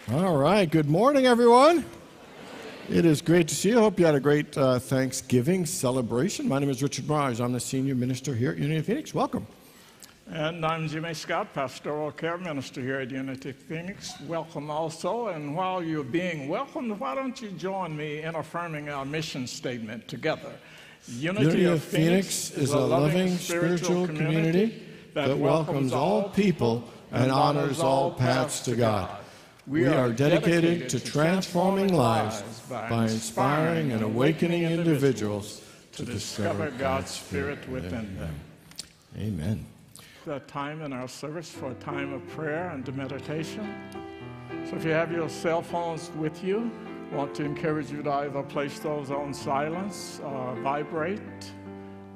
All right, good morning, everyone. It is great to see you. I hope you had a great Thanksgiving celebration. My name is Richard Maraj. I'm the senior minister here at Unity of Phoenix. Welcome. And I'm Jimmy Scott, pastoral care minister here at Unity of Phoenix. Welcome also. And while you're being welcomed, why don't you join me in affirming our mission statement together? Unity of Phoenix is a loving spiritual community that welcomes all people and honors all paths to God. We are dedicated to transforming lives by inspiring and awakening individuals to discover God's Spirit within them. Amen. A time in our service for a time of prayer and meditation. So if you have your cell phones with you, I want to encourage you to either place those on silence or vibrate,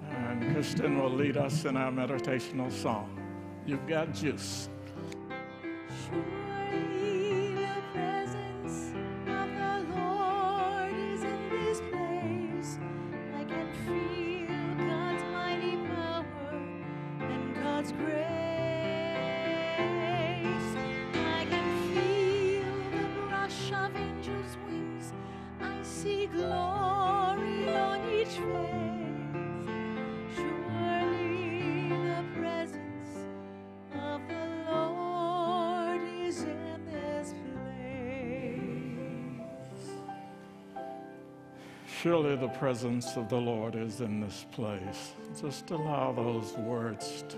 and Kristen will lead us in our meditational song. You've got juice. Surely the presence of the Lord is in this place. Just allow those words to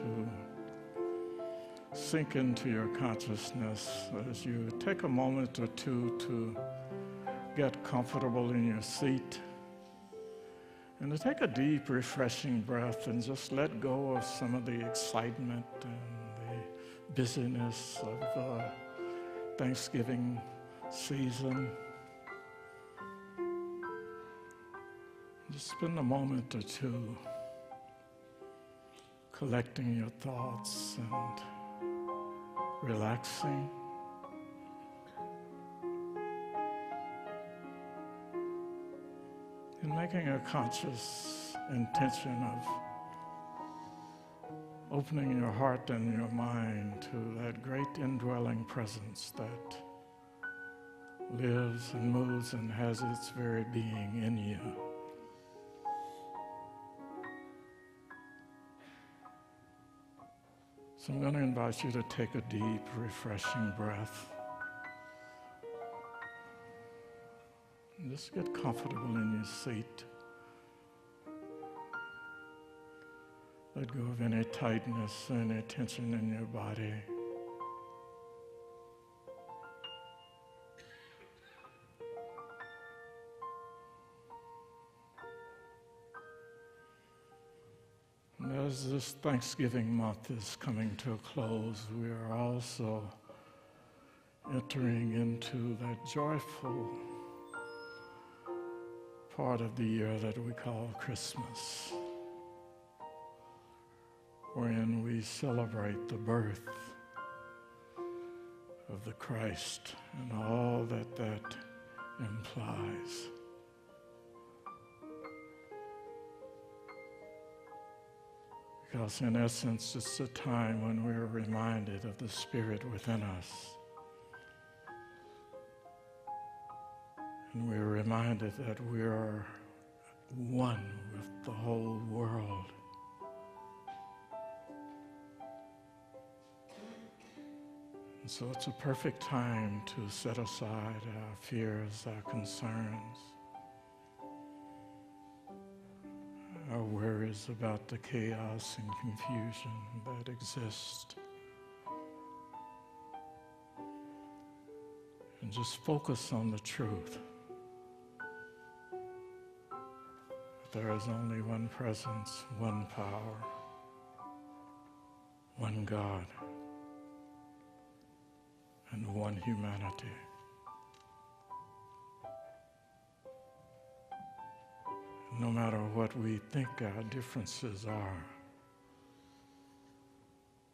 sink into your consciousness as you take a moment or two to get comfortable in your seat and to take a deep, refreshing breath and just let go of some of the excitement and the busyness of the Thanksgiving season. Just spend a moment or two collecting your thoughts and relaxing. And making a conscious intention of opening your heart and your mind to that great indwelling presence that lives and moves and has its very being in you. So I'm going to invite you to take a deep, refreshing breath. And just get comfortable in your seat. Let go of any tightness, any tension in your body. And as this Thanksgiving month is coming to a close, we are also entering into that joyful part of the year that we call Christmas, wherein we celebrate the birth of the Christ and all that that implies. Because in essence, it's a time when we're reminded of the Spirit within us. And we're reminded that we are one with the whole world. And so it's a perfect time to set aside our fears, our concerns, our worries about the chaos and confusion that exist. And just focus on the truth. There is only one presence, one power, one God, and one humanity. No matter what we think our differences are,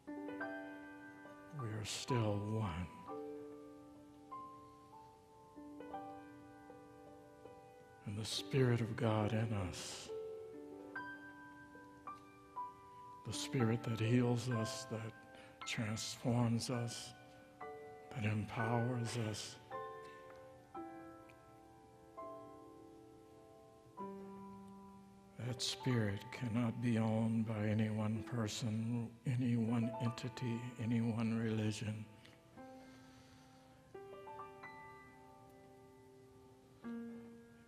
we are still one. And the Spirit of God in us, the Spirit that heals us, that transforms us, that empowers us, God's Spirit cannot be owned by any one person, any one entity, any one religion.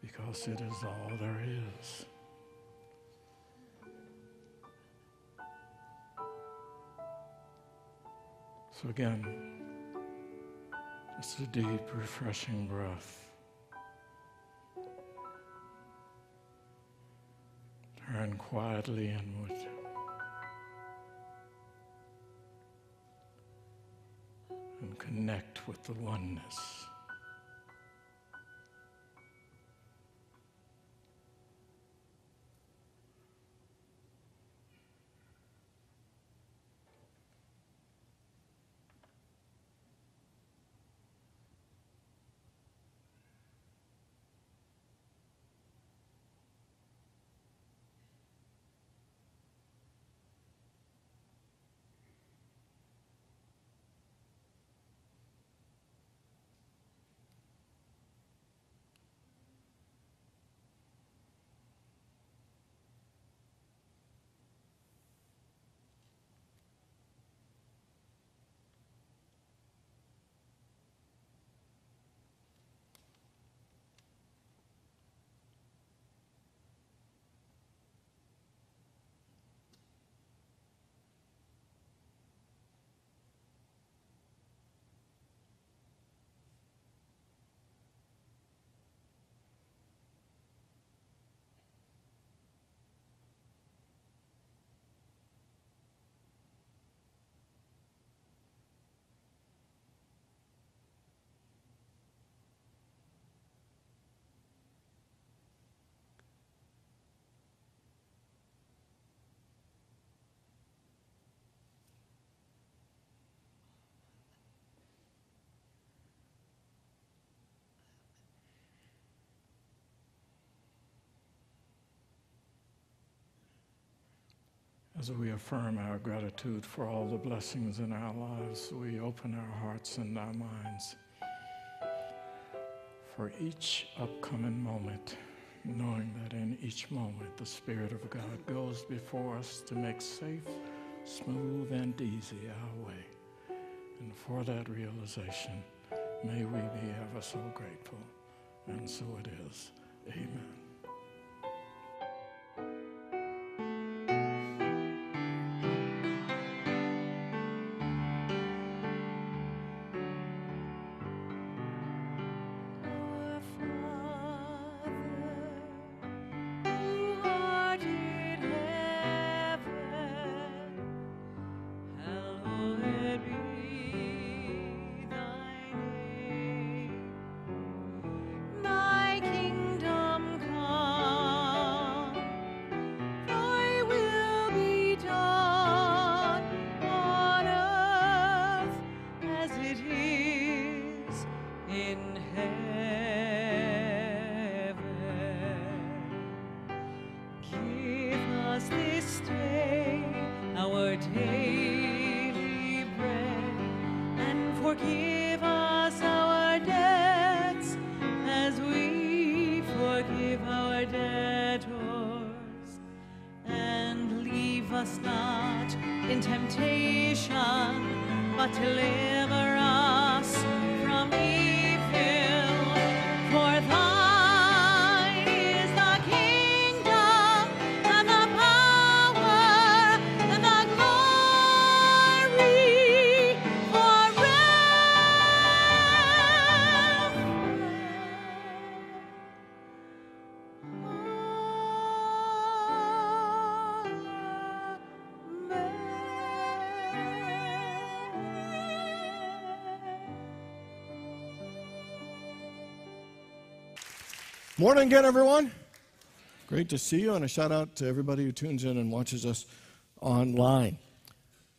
Because it is all there is. So again, just a deep, refreshing breath. Turn quietly inward. And connect with the oneness. As we affirm our gratitude for all the blessings in our lives, we open our hearts and our minds for each upcoming moment, knowing that in each moment the Spirit of God goes before us to make safe, smooth, and easy our way. And for that realization, may we be ever so grateful. And so it is. Amen. Morning again, everyone. Great to see you, and a shout out to everybody who tunes in and watches us online.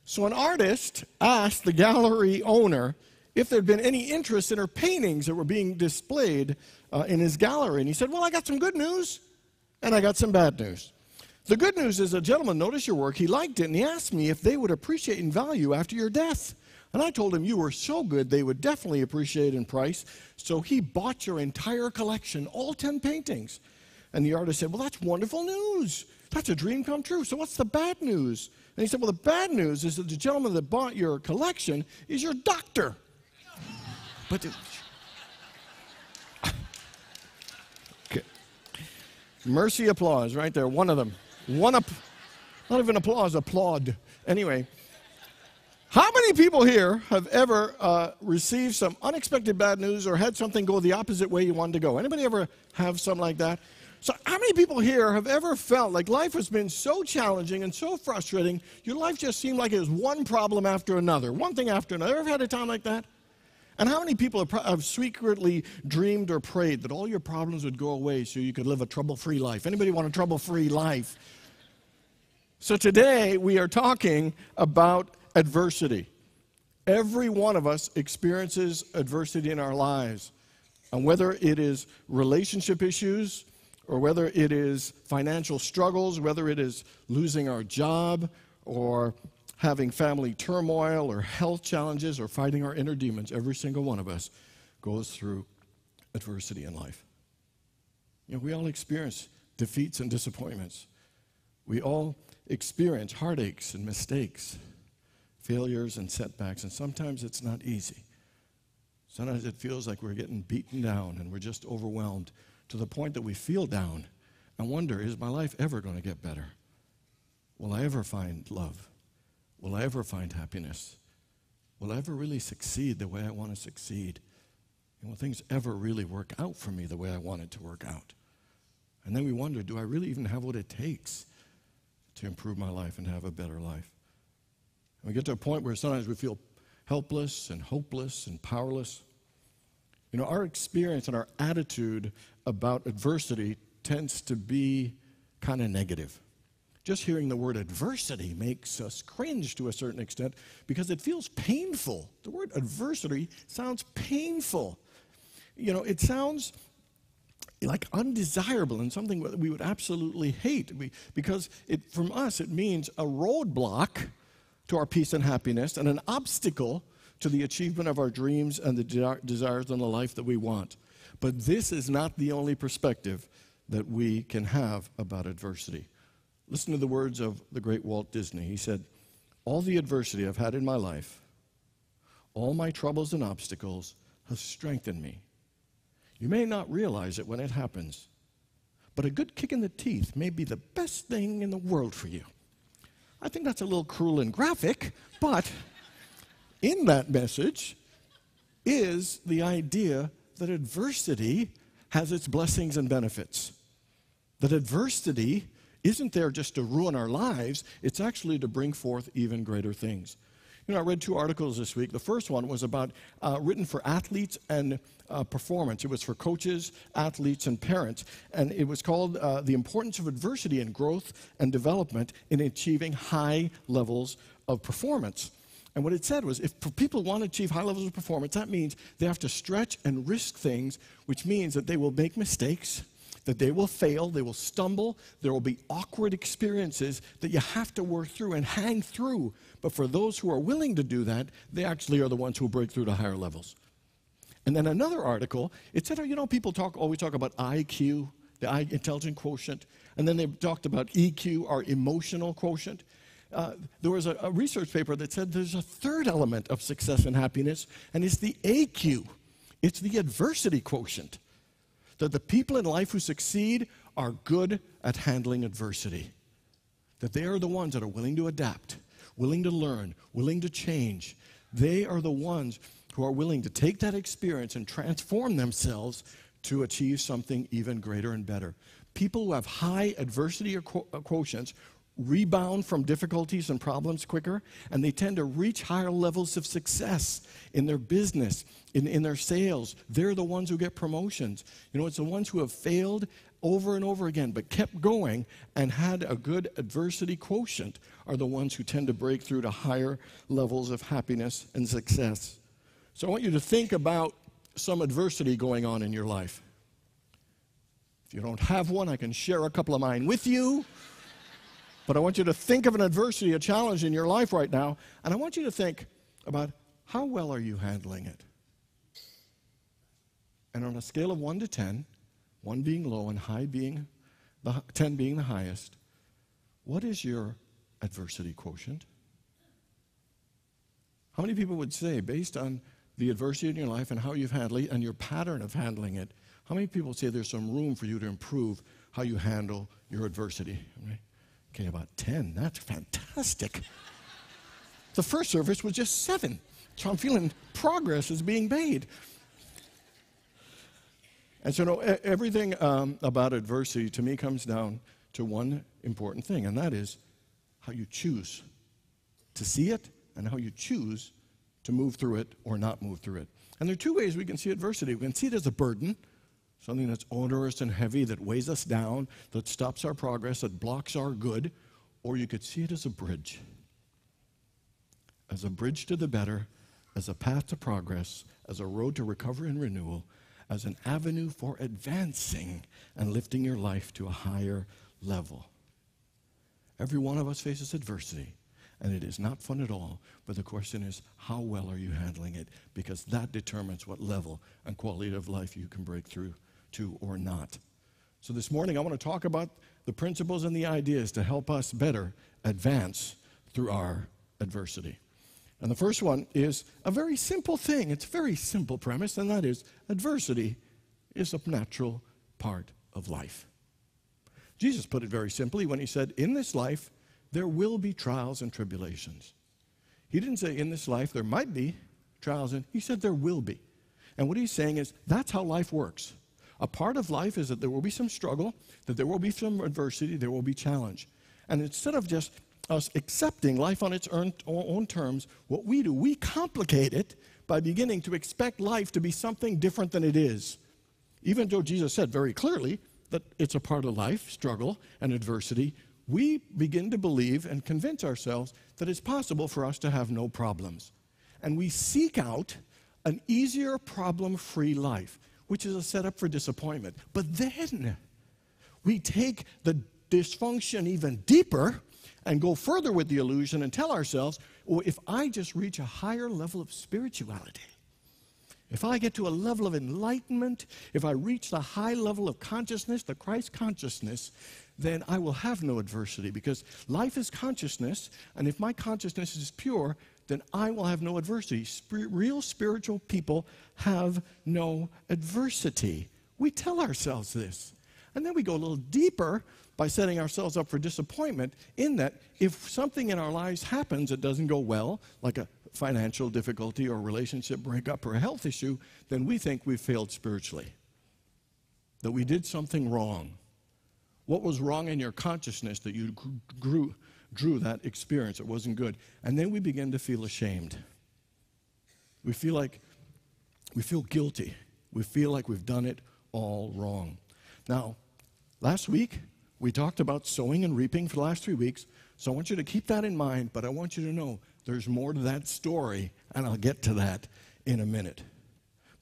So an artist asked the gallery owner if there'd been any interest in her paintings that were being displayed in his gallery. And he said, well, I got some good news, and I got some bad news. The good news is a gentleman noticed your work, he liked it, and he asked me if they would appreciate in value after your death. And I told him you were so good, they would definitely appreciate in price. So he bought your entire collection, all 10 paintings. And the artist said, well, that's wonderful news. That's a dream come true. So what's the bad news? And he said, well, the bad news is that the gentleman that bought your collection is your doctor. But okay. Mercy applause right there, one of them. Not even applause, applaud. Anyway, how many people here have ever received some unexpected bad news or had something go the opposite way you wanted to go? Anybody ever have something like that? So how many people here have ever felt like life has been so challenging and so frustrating, your life just seemed like it was one problem after another, one thing after another? Ever had a time like that? And how many people have secretly dreamed or prayed that all your problems would go away so you could live a trouble-free life? Anybody want a trouble-free life? So today we are talking about adversity. Every one of us experiences adversity in our lives. And whether it is relationship issues, or whether it is financial struggles, whether it is losing our job, or having family turmoil, or health challenges, or fighting our inner demons, every single one of us goes through adversity in life. You know, we all experience defeats and disappointments. We all experience heartaches and mistakes, failures and setbacks, and sometimes it's not easy. Sometimes it feels like we're getting beaten down and we're just overwhelmed to the point that we feel down and wonder, is my life ever going to get better? Will I ever find love? Will I ever find happiness? Will I ever really succeed the way I want to succeed? And will things ever really work out for me the way I want it to work out? And then we wonder, do I really even have what it takes to improve my life and have a better life? And we get to a point where sometimes we feel helpless and hopeless and powerless. You know, our experience and our attitude about adversity tends to be kind of negative. Just hearing the word adversity makes us cringe to a certain extent because it feels painful. The word adversity sounds painful. You know, it sounds like undesirable and something that we would absolutely hate because from us it means a roadblock to our peace and happiness and an obstacle to the achievement of our dreams and the desires and the life that we want. But this is not the only perspective that we can have about adversity. Listen to the words of the great Walt Disney. He said, all the adversity I've had in my life, all my troubles and obstacles have strengthened me. You may not realize it when it happens, but a good kick in the teeth may be the best thing in the world for you. I think that's a little cruel and graphic, but in that message is the idea that adversity has its blessings and benefits. That adversity isn't there just to ruin our lives, it's actually to bring forth even greater things. You know, I read 2 articles this week. The first one was about written for athletes and performance. It was for coaches, athletes, and parents. And it was called The Importance of Adversity in Growth and Development in Achieving High Levels of Performance. And what it said was, if people want to achieve high levels of performance, that means they have to stretch and risk things, which means that they will make mistakes, that they will fail, they will stumble, there will be awkward experiences that you have to work through and hang through. But for those who are willing to do that, they actually are the ones who break through to higher levels. And then another article, it said, you know, people always talk about IQ, the intelligence quotient, and then they talked about EQ, our emotional quotient. There was a research paper that said there's a third element of success and happiness, and it's the AQ. It's the adversity quotient. That the people in life who succeed are good at handling adversity. That they are the ones that are willing to adapt, willing to learn, willing to change. They are the ones who are willing to take that experience and transform themselves to achieve something even greater and better. People who have high adversity quotients rebound from difficulties and problems quicker, and they tend to reach higher levels of success in their business, in their sales. They're the ones who get promotions. You know, it's the ones who have failed over and over again, but kept going and had a good adversity quotient are the ones who tend to break through to higher levels of happiness and success. So I want you to think about some adversity going on in your life. If you don't have one, I can share a couple of mine with you. But I want you to think of an adversity, a challenge in your life right now, and I want you to think about how well are you handling it? And on a scale of 1 to 10, 1 being low and 10 being the highest, What is your adversity quotient? How many people would say, based on the adversity in your life and how you've handled it and your pattern of handling it, how many people say there's some room for you to improve how you handle your adversity? Right? Okay, about 10. That's fantastic. The first service was just 7. So I'm feeling progress is being made. And so everything about adversity to me comes down to one important thing, and that is how you choose to see it and how you choose to move through it or not move through it. And there are 2 ways we can see adversity. We can see it as a burden, something that's onerous and heavy, that weighs us down, that stops our progress, that blocks our good, or you could see it as a bridge to the better, as a path to progress, as a road to recovery and renewal, as an avenue for advancing and lifting your life to a higher level. Every one of us faces adversity, and it is not fun at all, but the question is, how well are you handling it? Because that determines what level and quality of life you can break through to or not. So this morning I want to talk about the principles and the ideas to help us better advance through our adversity. And the first one is a very simple thing. It's a very simple premise, and that is adversity is a natural part of life. Jesus put it very simply when he said, in this life, there will be trials and tribulations. He didn't say in this life there might be trials, he said there will be. And what he's saying is that's how life works. A part of life is that there will be some struggle, that there will be some adversity, there will be challenge. And instead of just us accepting life on its own terms, what we do, we complicate it by beginning to expect life to be something different than it is. Even though Jesus said very clearly that it's a part of life, struggle and adversity, we begin to believe and convince ourselves that it's possible for us to have no problems. And we seek out an easier, problem-free life, which is a setup for disappointment. But then we take the dysfunction even deeper and go further with the illusion and tell ourselves, well, if I just reach a higher level of spirituality, if I get to a level of enlightenment, if I reach the high level of consciousness, the Christ consciousness, then I will have no adversity, because life is consciousness, and if my consciousness is pure, then I will have no adversity. Real spiritual people have no adversity. We tell ourselves this. And then we go a little deeper by setting ourselves up for disappointment, in that if something in our lives happens that doesn't go well, like a financial difficulty or a relationship breakup or a health issue, then we think we've failed spiritually, that we did something wrong. What was wrong in your consciousness that you drew that experience? It wasn't good. And then we begin to feel ashamed. We feel guilty. We feel like we've done it all wrong. Now, last week, we talked about sowing and reaping for the last 3 weeks, so I want you to keep that in mind, but I want you to know there's more to that story, and I'll get to that in a minute.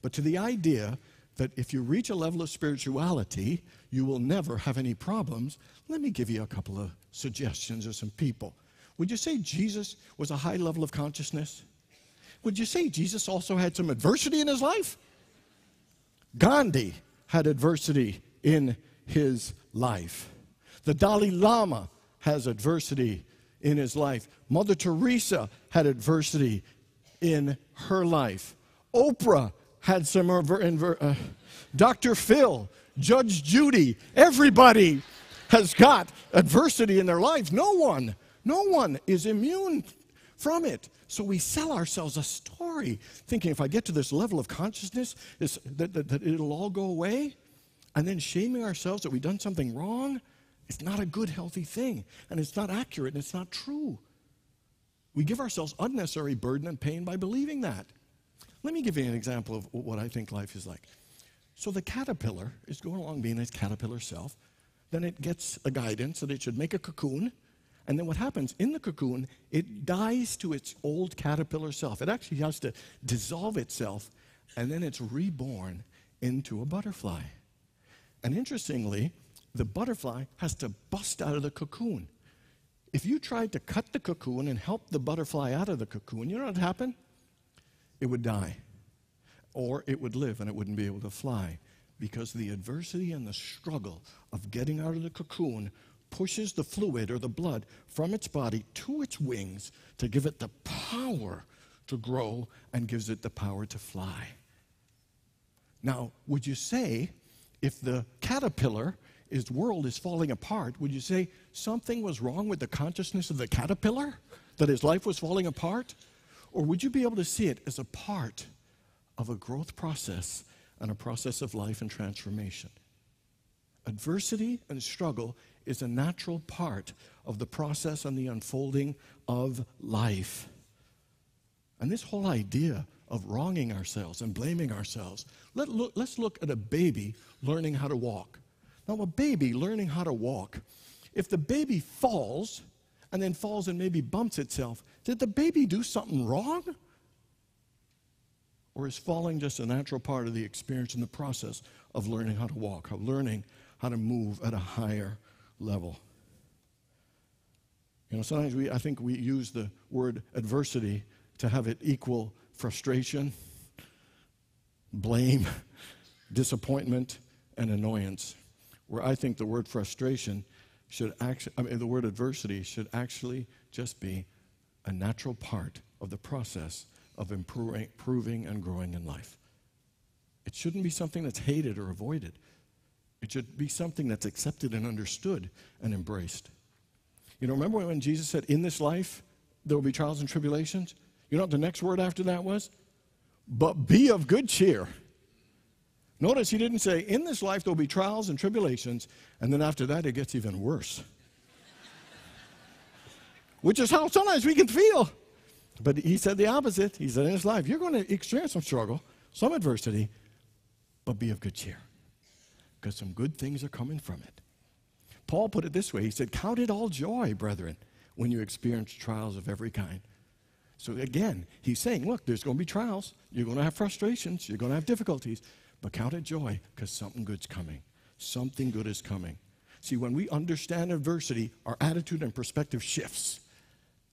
But to the idea that if you reach a level of spirituality, you will never have any problems, let me give you a couple of suggestions of some people. Would you say Jesus was a high level of consciousness? Would you say Jesus also had some adversity in his life? Gandhi had adversity in his life. The Dalai Lama has adversity in his life. Mother Teresa had adversity in her life. Oprah had some, Dr. Phil, Judge Judy, everybody has got adversity in their lives. No one is immune from it. So we sell ourselves a story, thinking if I get to this level of consciousness, that it'll all go away, and then shaming ourselves that we've done something wrong. It's not a good, healthy thing, and it's not accurate, and it's not true. We give ourselves unnecessary burden and pain by believing that. Let me give you an example of what I think life is like. So the caterpillar is going along being its caterpillar self. Then it gets a guidance that it should make a cocoon. And then what happens in the cocoon, it dies to its old caterpillar self. It actually has to dissolve itself, and then it's reborn into a butterfly. And interestingly, the butterfly has to bust out of the cocoon. If you tried to cut the cocoon and help the butterfly out of the cocoon, you know what would happen? It would die. Or it would live and it wouldn't be able to fly, because the adversity and the struggle of getting out of the cocoon pushes the fluid or the blood from its body to its wings to give it the power to grow and gives it the power to fly. Now, would you say, if the caterpillar, his world is falling apart, would you say something was wrong with the consciousness of the caterpillar? That his life was falling apart? Or would you be able to see it as a part of a growth process and a process of life and transformation? Adversity and struggle is a natural part of the process and the unfolding of life. And this whole idea of wronging ourselves and blaming ourselves, let's look at a baby learning how to walk. Now, a baby learning how to walk, if the baby falls and then falls and maybe bumps itself, did the baby do something wrong? Or is falling just a natural part of the experience and the process of learning how to walk, of learning how to move at a higher level? You know, sometimes I think we use the word adversity to have it equal frustration, blame, disappointment, and annoyance. Where I think the word frustration should actually, the word adversity should actually just be a natural part of the process of improving and growing in life. It shouldn't be something that's hated or avoided. It should be something that's accepted and understood and embraced. You know, remember when Jesus said, in this life, there will be trials and tribulations? You know what the next word after that was? But be of good cheer. Notice he didn't say, in this life there will be trials and tribulations, and then after that it gets even worse. Which is how sometimes we can feel. But he said the opposite. He said, in this life, you're going to experience some struggle, some adversity, but be of good cheer, because some good things are coming from it. Paul put it this way. He said, count it all joy, brethren, when you experience trials of every kind. So again, he's saying, look, there's going to be trials. You're going to have frustrations. You're going to have difficulties. But count it joy, because something good's coming. Something good is coming. See, when we understand adversity, our attitude and perspective shifts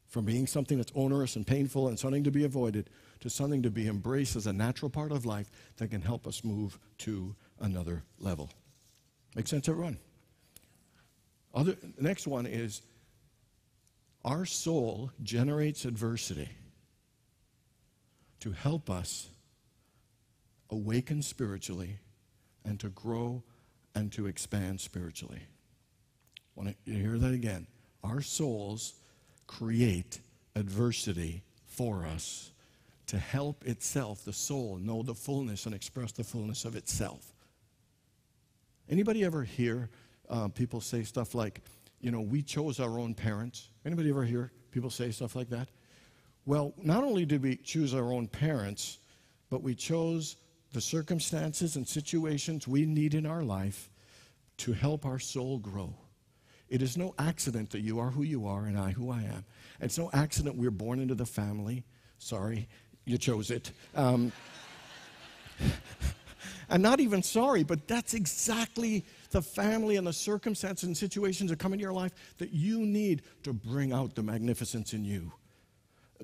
from being something that's onerous and painful and something to be avoided to something to be embraced as a natural part of life that can help us move to another level. Make sense, everyone? The next one is, our soul generates adversity to help us awaken spiritually and to grow and to expand spiritually. Want to hear that again? Our souls create adversity for us to help itself, the soul, know the fullness and express the fullness of itself. Anybody ever hear people say stuff like, you know, we chose our own parents? Anybody ever hear people say stuff like that? Well, not only did we choose our own parents, but we chose the circumstances and situations we need in our life to help our soul grow. It is no accident that you are who you are and I who I am. It's no accident we're born into the family. Sorry, you chose it. And not even sorry, but that's exactly the family and the circumstances and situations that come into your life that you need to bring out the magnificence in you.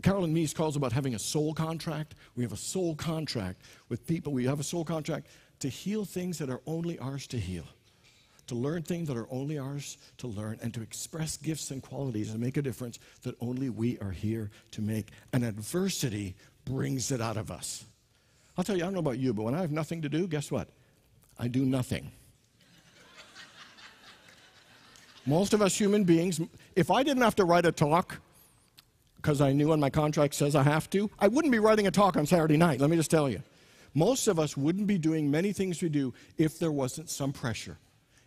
Carolyn Meese calls about having a soul contract. We have a soul contract with people. We have a soul contract to heal things that are only ours to heal, to learn things that are only ours to learn, and to express gifts and qualities and make a difference that only we are here to make. And adversity brings it out of us. I'll tell you, I don't know about you, but when I have nothing to do, guess what? I do nothing. Most of us human beings, if I didn't have to write a talk because I knew and my contract says I have to, I wouldn't be writing a talk on Saturday night, let me just tell you. Most of us wouldn't be doing many things we do if there wasn't some pressure,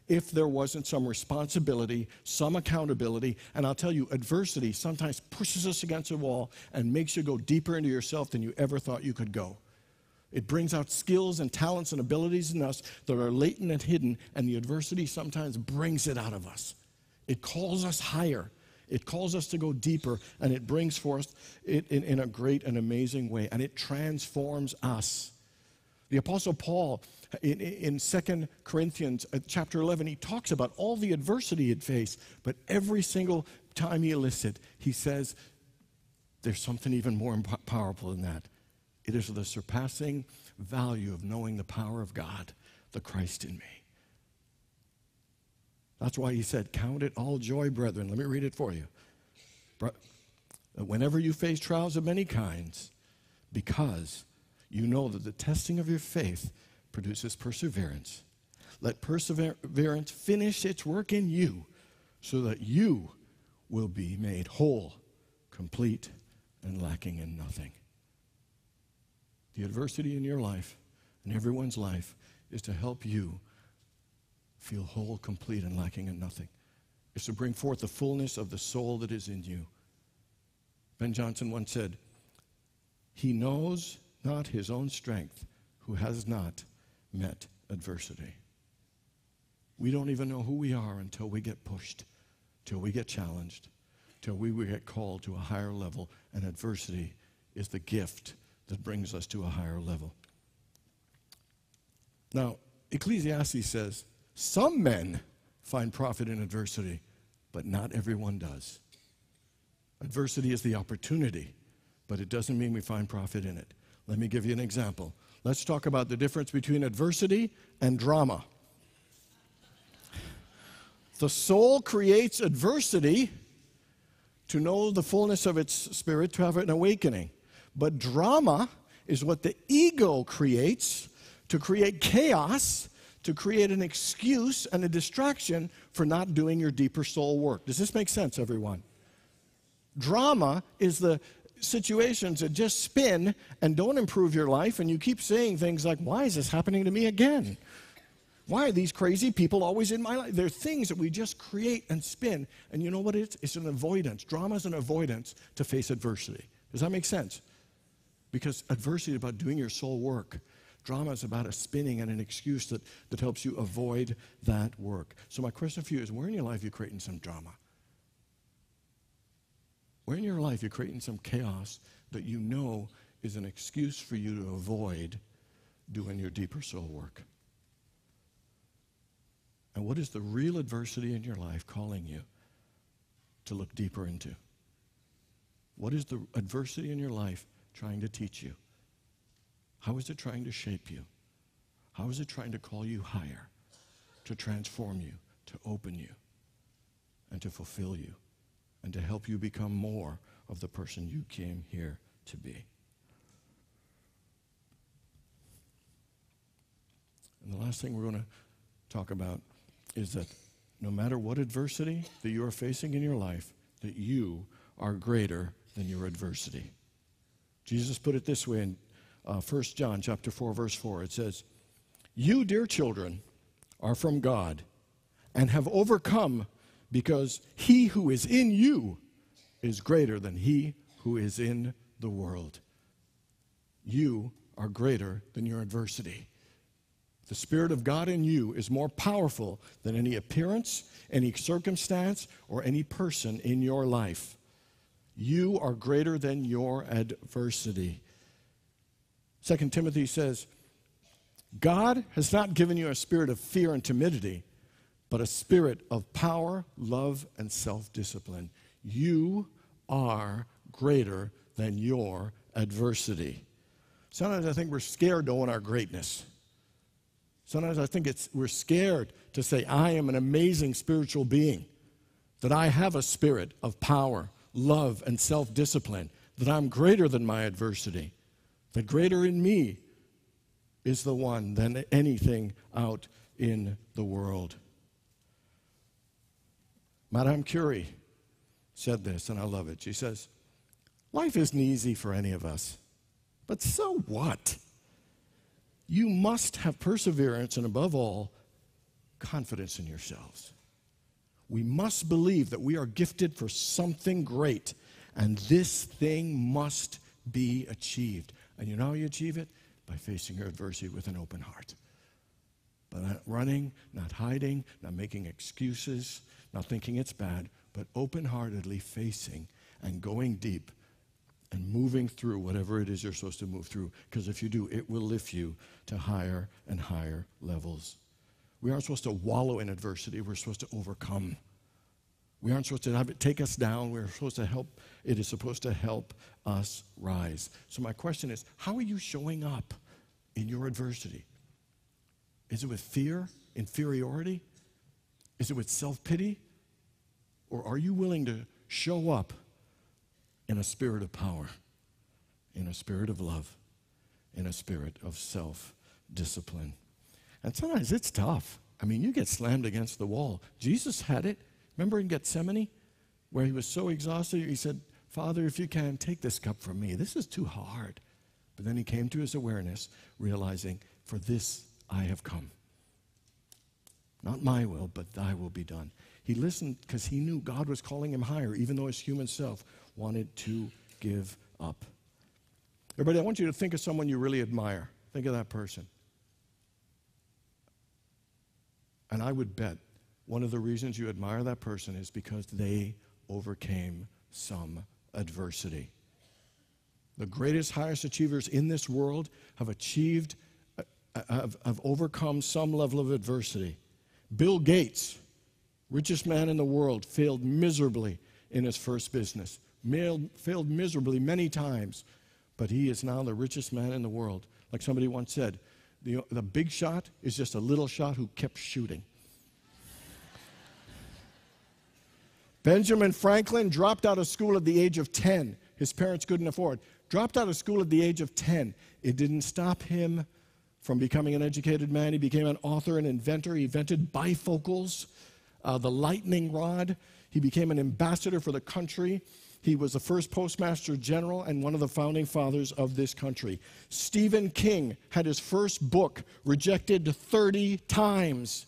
if there wasn't some responsibility, some accountability. And I'll tell you, adversity sometimes pushes us against a wall and makes you go deeper into yourself than you ever thought you could go. It brings out skills and talents and abilities in us that are latent and hidden, and the adversity sometimes brings it out of us. It calls us higher. It calls us to go deeper, and it brings forth it in a great and amazing way, and it transforms us. The Apostle Paul, in 2 Corinthians chapter 11, he talks about all the adversity he'd faced, but every single time he lists it, he says, there's something even more powerful than that. It is the surpassing value of knowing the power of God, the Christ in me. That's why he said, count it all joy, brethren. Let me read it for you. Whenever you face trials of many kinds, because you know that the testing of your faith produces perseverance. Let perseverance finish its work in you, so that you will be made whole, complete, and lacking in nothing. The adversity in your life and everyone's life is to help you feel whole, complete, and lacking in nothing. It's to bring forth the fullness of the soul that is in you. Ben Johnson once said, "He knows not his own strength who has not met adversity." We don't even know who we are until we get pushed, till we get challenged, till we get called to a higher level, and adversity is the gift that brings us to a higher level. Now, Ecclesiastes says, some men find profit in adversity, but not everyone does. Adversity is the opportunity, but it doesn't mean we find profit in it. Let me give you an example. Let's talk about the difference between adversity and drama. The soul creates adversity to know the fullness of its spirit, to have an awakening. But drama is what the ego creates to create chaos, to create an excuse and a distraction for not doing your deeper soul work. Does this make sense, everyone? Drama is the situations that just spin and don't improve your life, and you keep saying things like, why is this happening to me again? Why are these crazy people always in my life? They're things that we just create and spin. And you know what it is? It's an avoidance. Drama is an avoidance to face adversity. Does that make sense? Because adversity is about doing your soul work. Drama is about a spinning and an excuse that helps you avoid that work. So my question for you is, where in your life are you creating some drama? Where in your life are you creating some chaos that you know is an excuse for you to avoid doing your deeper soul work? And what is the real adversity in your life calling you to look deeper into? What is the adversity in your life trying to teach you? How is it trying to shape you? How is it trying to call you higher, to transform you, to open you, and to fulfill you, and to help you become more of the person you came here to be? And the last thing we're going to talk about is that no matter what adversity that you are facing in your life, that you are greater than your adversity. Jesus put it this way in 1 John chapter 4, verse 4. It says, "You, dear children, are from God and have overcome, because he who is in you is greater than he who is in the world." You are greater than your adversity. The Spirit of God in you is more powerful than any appearance, any circumstance, or any person in your life. You are greater than your adversity. 2 Timothy says, God has not given you a spirit of fear and timidity, but a spirit of power, love, and self-discipline. You are greater than your adversity. Sometimes I think we're scared to own our greatness. Sometimes I think we're scared to say, I am an amazing spiritual being, that I have a spirit of power, love, and self-discipline, that I'm greater than my adversity, that greater in me is the one than anything out in the world. Madame Curie said this, and I love it. She says, life isn't easy for any of us, but so what? You must have perseverance and, above all, confidence in yourselves. We must believe that we are gifted for something great, and this thing must be achieved. And you know how you achieve it? By facing your adversity with an open heart. By not running, not hiding, not making excuses, not thinking it's bad, but open-heartedly facing and going deep and moving through whatever it is you're supposed to move through. Because if you do, it will lift you to higher and higher levels. We aren't supposed to wallow in adversity. We're supposed to overcome. We aren't supposed to have it take us down. We're supposed to help. It is supposed to help us rise. So my question is, how are you showing up in your adversity? Is it with fear, inferiority? Is it with self-pity? Or are you willing to show up in a spirit of power, in a spirit of love, in a spirit of self-discipline? And sometimes it's tough. I mean, you get slammed against the wall. Jesus had it. Remember in Gethsemane, where he was so exhausted, he said, Father, if you can, take this cup from me. This is too hard. But then he came to his awareness, realizing, for this I have come. Not my will, but thy will be done. He listened because he knew God was calling him higher, even though his human self wanted to give up. Everybody, I want you to think of someone you really admire. Think of that person. And I would bet one of the reasons you admire that person is because they overcame some adversity. The greatest, highest achievers in this world have overcome some level of adversity. Bill Gates, richest man in the world, failed miserably in his first business. Failed miserably many times, but he is now the richest man in the world. Like somebody once said, the big shot is just a little shot who kept shooting. Benjamin Franklin dropped out of school at the age of 10. His parents couldn't afford. Dropped out of school at the age of 10. It didn't stop him from becoming an educated man. He became an author and inventor. He invented bifocals, the lightning rod. He became an ambassador for the country. He was the first postmaster general and one of the founding fathers of this country. Stephen King had his first book rejected 30 times.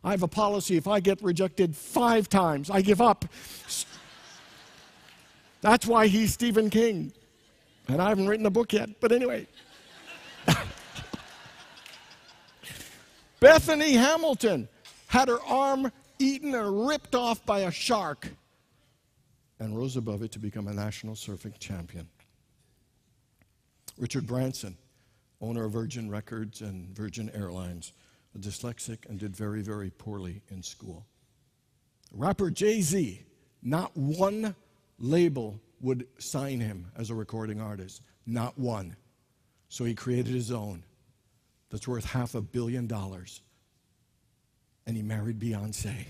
I have a policy, if I get rejected 5 times, I give up. That's why he's Stephen King. And I haven't written a book yet, but anyway. Bethany Hamilton had her arm eaten and ripped off by a shark and rose above it to become a national surfing champion. Richard Branson, owner of Virgin Records and Virgin Airlines, a dyslexic and did very, very poorly in school. Rapper Jay-Z, not one label would sign him as a recording artist. Not one. So he created his own that's worth $500 million. And he married Beyonce.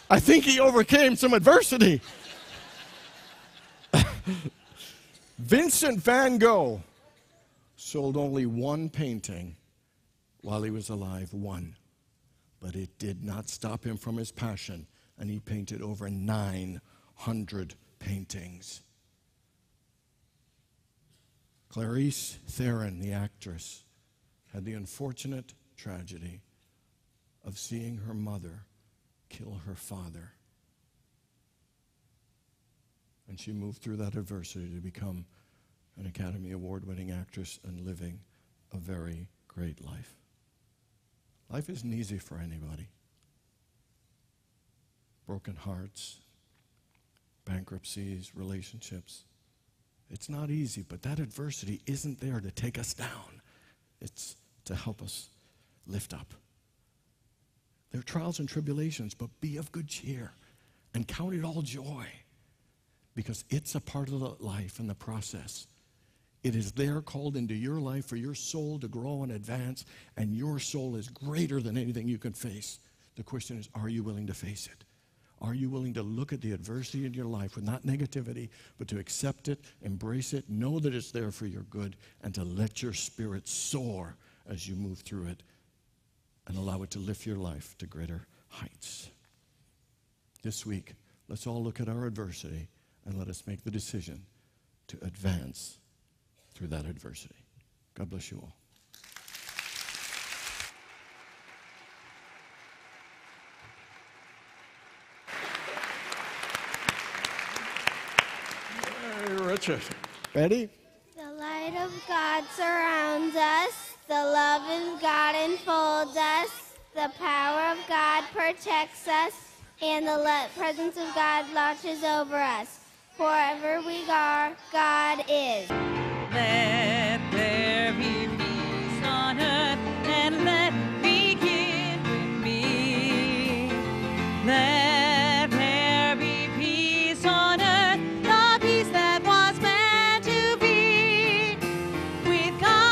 I think he overcame some adversity. Vincent van Gogh sold only 1 painting while he was alive, 1. But it did not stop him from his passion, and he painted over 900 paintings. Clarice Theron, the actress, had the unfortunate tragedy of seeing her mother kill her father. And she moved through that adversity to become an Academy Award-winning actress and living a very great life. Life isn't easy for anybody. Broken hearts, bankruptcies, relationships. It's not easy, but that adversity isn't there to take us down. It's to help us lift up. There are trials and tribulations, but be of good cheer and count it all joy, because it's a part of the life and the process. It is there called into your life for your soul to grow and advance, and your soul is greater than anything you can face. The question is, are you willing to face it? Are you willing to look at the adversity in your life with not negativity, but to accept it, embrace it, know that it's there for your good, and to let your spirit soar as you move through it and allow it to lift your life to greater heights? This week, let's all look at our adversity and let us make the decision to advance through that adversity. God bless you all. Hey, Richard. Ready? The light of God surrounds us. The love of God enfolds us. The power of God protects us. And the presence of God watches over us. Wherever we are, God is. Let there be peace on earth, and let begin with me. Let there be peace on earth, the peace that was meant to be with God.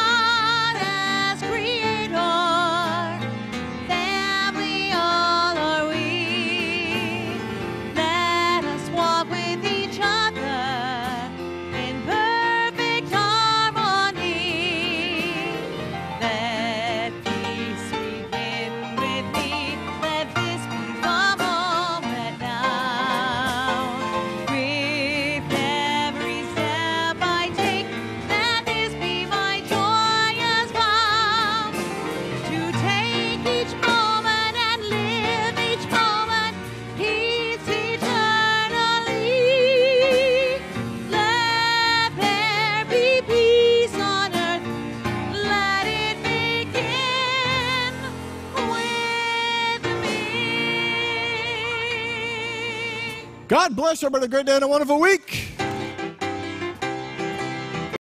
God bless everybody. A great day and a wonderful week.